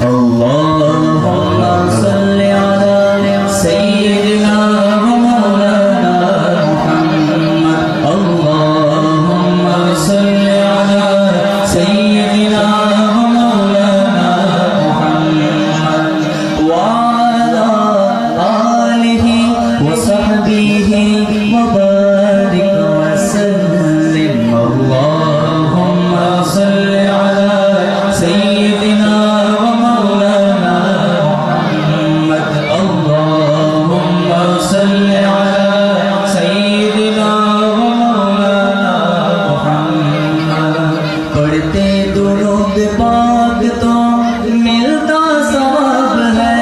अल्लाहुम्मा सल्लि अला सय्यिदिना व मौलाना मुहम्मद अल्लाहुम्मा सल्लि अला सय्यिदिना व मौलाना मुहम्मद व अला आलिहि व सहबिहि व बारिक व सल्लिम अल्लाहुम्मा सल्लि अला सय्यिदिना व मौलाना मुहम्मद अल्लाहुम्मा सल्लि अला सय्यिदिना व मौलाना मुहम्मद पढ़ते दुरूद पाक तो मिलता सवाब है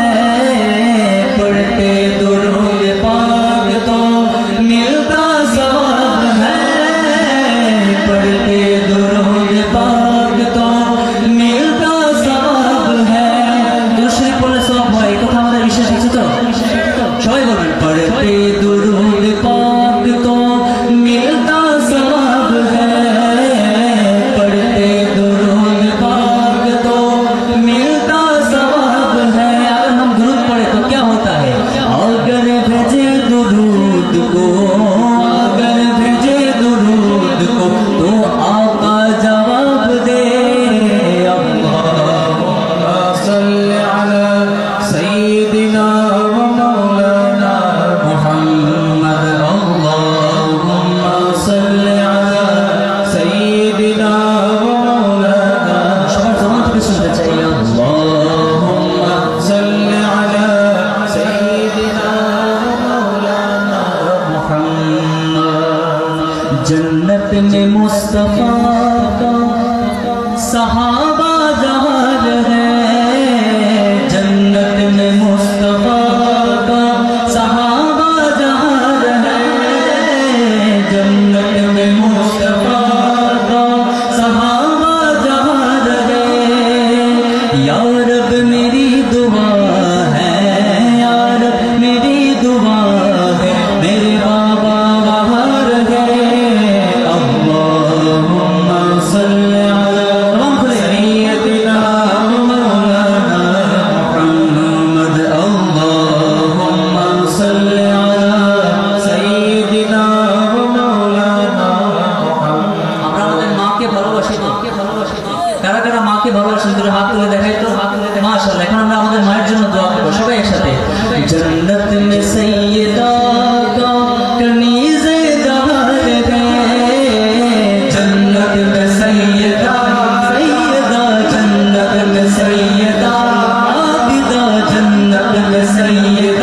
पढ़ते दुरूद पाक तो मिलता सवाब है पढ़ते दुरूद पाक तो मिलता सवाब है दूसरी पढ़ले सवाब হয় কথা আমাদের বিশ্বাস আছে তো সবাই বলবেন पढ़ते दुरूद पाक तो मिलता सवाब है पढ़ते दुरूद पाक तो मिलता सवाब है अगर हम दुरूद पढ़े तो क्या होता है अगर भेजे दुरूद को अगर भेजे दुरूद को तो आका जवाब दे अल्लाहुम्मा सल्लि अला सय्यिदिना व मौलाना मुहम्मद अल्लाहुम्मा सल्लि अला सय्यिदिना व मौलाना সবার জবান থেকে শুনতে চাই अल्लाहुम्मा सल्लि अला सय्यिदिना व मौलाना मुहम्मद जन्नत में मुस्तफा का सहाबा जहार है जन्नत में मुस्तफा का सहाबा जहार है जन्नत में मुस्तफा का सहाबा जहार है या रब मेरी दुआ है या रब मेरी दुआ है मेरे बाबा बाहर है अल्लाहुम्मा सल्लि अला सय्यिदिना व मौलाना मुहम्मद अल्लाहुम्मा सल्लि अला सय्यिदिना व मौलाना मुहम्मद আমরা আমাদের মাকে ভালোবাসি তো কারা কারা মাকে ভালোবাসেন দুটো হাত তুলে দেখাই তো মাশাআল্লাহ এখন আমরা আমাদের মায়ের জন্য দোয়া করব সবাই একসাথে जन्नत में सैयदा का कनीज़े जहार है जन्नत में सैयदा सैयदा जन्नत में सैयदा आबिदा जन्नत में सैयदा